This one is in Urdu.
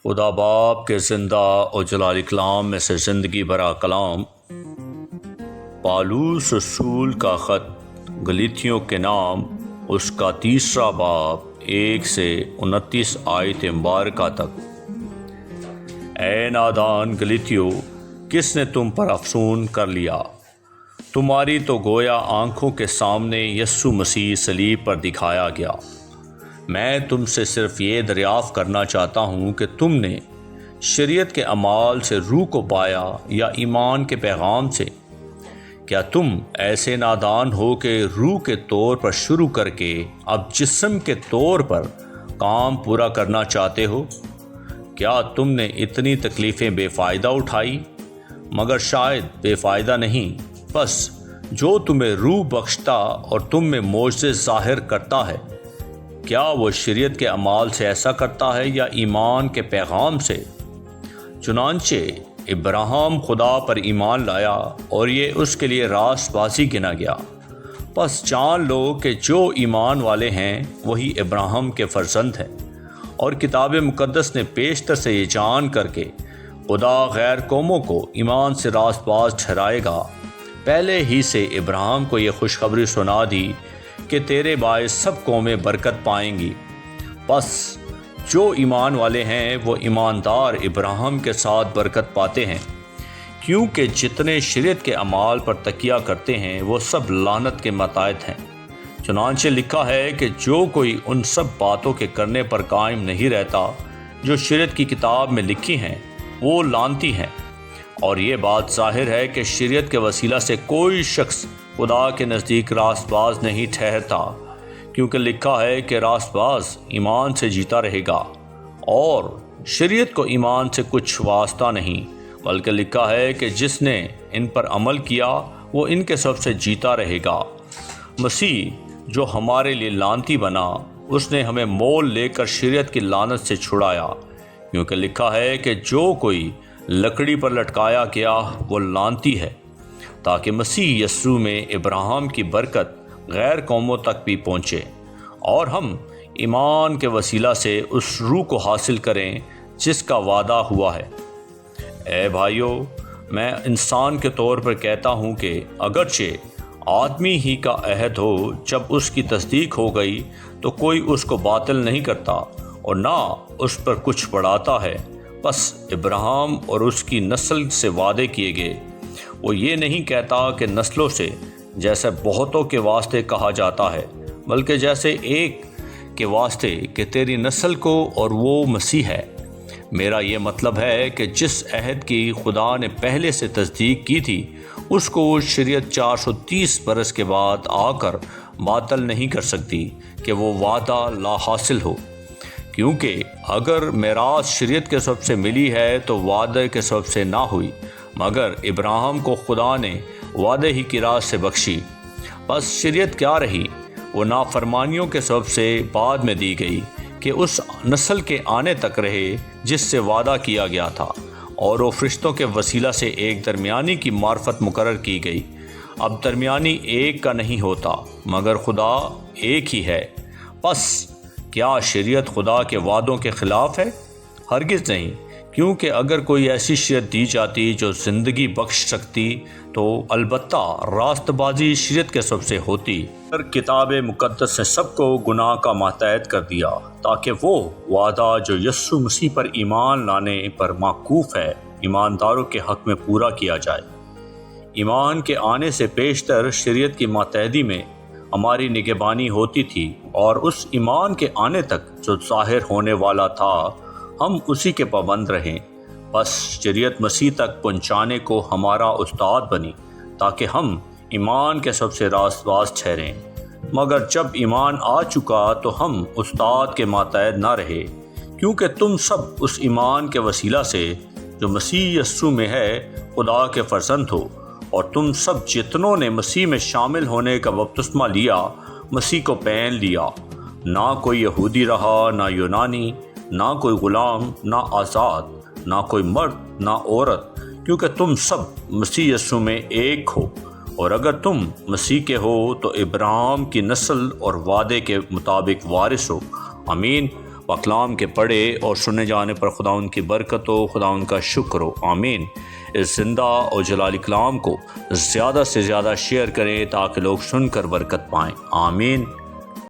خدا باپ کے زندہ اور جلال کلام میں سے زندگی بھرا کلام، پالوس رسول کا خط گلیتیوں کے نام، اس کا 3 باب 1 سے 29 آیت مبارکہ تک۔ اے نادان گلیتیوں، کس نے تم پر افسون کر لیا؟ تمہاری تو گویا آنکھوں کے سامنے یسوع مسیح صلیب پر دکھایا گیا۔ میں تم سے صرف یہ دریافت کرنا چاہتا ہوں کہ تم نے شریعت کے اعمال سے روح کو پایا یا ایمان کے پیغام سے؟ کیا تم ایسے نادان ہو کہ روح کے طور پر شروع کر کے اب جسم کے طور پر کام پورا کرنا چاہتے ہو؟ کیا تم نے اتنی تکلیفیں بے فائدہ اٹھائی؟ مگر شاید بے فائدہ نہیں، بس جو تمہیں روح بخشتا اور تم میں معجزے ظاہر کرتا ہے، کیا وہ شریعت کے اعمال سے ایسا کرتا ہے یا ایمان کے پیغام سے؟ چنانچہ ابراہیم خدا پر ایمان لایا اور یہ اس کے لیے راست بازی گنا گیا۔ پس جان لو کہ جو ایمان والے ہیں وہی ابراہیم کے فرزند ہیں، اور کتاب مقدس نے پیشتر سے یہ جان کر کے خدا غیر قوموں کو ایمان سے راست باز ٹھہرائے گا، پہلے ہی سے ابراہیم کو یہ خوشخبری سنا دی کہ تیرے باعث سب قومیں برکت پائیں گی۔ پس جو ایمان والے ہیں وہ ایماندار ابراہیم کے ساتھ برکت پاتے ہیں، کیونکہ جتنے شریعت کے اعمال پر تکیہ کرتے ہیں وہ سب لعنت کے متحد ہیں۔ چنانچہ لکھا ہے کہ جو کوئی ان سب باتوں کے کرنے پر قائم نہیں رہتا جو شریعت کی کتاب میں لکھی ہیں، وہ لعنتی ہیں۔ اور یہ بات ظاہر ہے کہ شریعت کے وسیلہ سے کوئی شخص خدا کے نزدیک راست باز نہیں ٹھہرتا، کیونکہ لکھا ہے کہ راست باز ایمان سے جیتا رہے گا، اور شریعت کو ایمان سے کچھ واسطہ نہیں، بلکہ لکھا ہے کہ جس نے ان پر عمل کیا وہ ان کے سب سے جیتا رہے گا۔ مسیح جو ہمارے لیے لعنتی بنا، اس نے ہمیں مول لے کر شریعت کی لعنت سے چھڑایا، کیونکہ لکھا ہے کہ جو کوئی لکڑی پر لٹکایا گیا وہ لعنتی ہے، تاکہ مسیح یسوع میں ابراہیم کی برکت غیر قوموں تک بھی پہنچے، اور ہم ایمان کے وسیلہ سے اس روح کو حاصل کریں جس کا وعدہ ہوا ہے۔ اے بھائیو، میں انسان کے طور پر کہتا ہوں کہ اگرچہ آدمی ہی کا عہد ہو، جب اس کی تصدیق ہو گئی تو کوئی اس کو باطل نہیں کرتا اور نہ اس پر کچھ بڑھاتا ہے۔ بس ابراہیم اور اس کی نسل سے وعدے کیے گئے، وہ یہ نہیں کہتا کہ نسلوں سے، جیسے بہتوں کے واسطے کہا جاتا ہے، بلکہ جیسے ایک کے واسطے کہ تیری نسل کو، اور وہ مسیح ہے۔ میرا یہ مطلب ہے کہ جس عہد کی خدا نے پہلے سے تصدیق کی تھی، اس کو شریعت 430 برس کے بعد آ کر باطل نہیں کر سکتی کہ وہ وعدہ لا حاصل ہو، کیونکہ اگر میراث شریعت کے سبب سے ملی ہے تو وعدے کے سبب سے نہ ہوئی، مگر ابراہیم کو خدا نے وعدے ہی کی راہ سے بخشی۔ بس شریعت کیا رہی؟ وہ نافرمانیوں کے سبب سے بعد میں دی گئی کہ اس نسل کے آنے تک رہے جس سے وعدہ کیا گیا تھا، اور وہ فرشتوں کے وسیلہ سے ایک درمیانی کی معرفت مقرر کی گئی۔ اب درمیانی ایک کا نہیں ہوتا، مگر خدا ایک ہی ہے۔ بس کیا شریعت خدا کے وعدوں کے خلاف ہے؟ ہرگز نہیں، کیونکہ اگر کوئی ایسی شریعت دی جاتی جو زندگی بخش سکتی تو البتہ راست بازی شریعت کے سب سے ہوتی۔ پر کتاب مقدس نے سب کو گناہ کا ماتحت کر دیا، تاکہ وہ وعدہ جو یسوع مسیح پر ایمان لانے پر موقوف ہے، ایمانداروں کے حق میں پورا کیا جائے۔ ایمان کے آنے سے پیشتر شریعت کی ماتحتی میں ہماری نگہبانی ہوتی تھی، اور اس ایمان کے آنے تک جو ظاہر ہونے والا تھا ہم اسی کے پابند رہیں۔ بس شریعت مسیح تک پہنچانے کو ہمارا استاد بنی، تاکہ ہم ایمان کے سب سے راست باز ٹھہریں۔ مگر جب ایمان آ چکا تو ہم استاد کے ماتحت نہ رہے، کیونکہ تم سب اس ایمان کے وسیلہ سے جو مسیح یسوع میں ہے خدا کے فرزند ہو، اور تم سب جتنوں نے مسیح میں شامل ہونے کا بپتسمہ لیا، مسیح کو پہن لیا۔ نہ کوئی یہودی رہا، نہ یونانی، نہ کوئی غلام، نہ آزاد، نہ کوئی مرد نہ عورت، کیونکہ تم سب مسیح یسوع میں ایک ہو۔ اور اگر تم مسیح کے ہو تو ابراہیم کی نسل اور وعدے کے مطابق وارث ہو۔ آمین۔ پاکلام کے پڑھے اور سننے جانے پر خدا ان کی برکت ہو، خدا ان کا شکر ہو، آمین۔ اس زندہ اور جلالی کلام کو زیادہ سے زیادہ شیئر کریں تاکہ لوگ سن کر برکت پائیں، آمین۔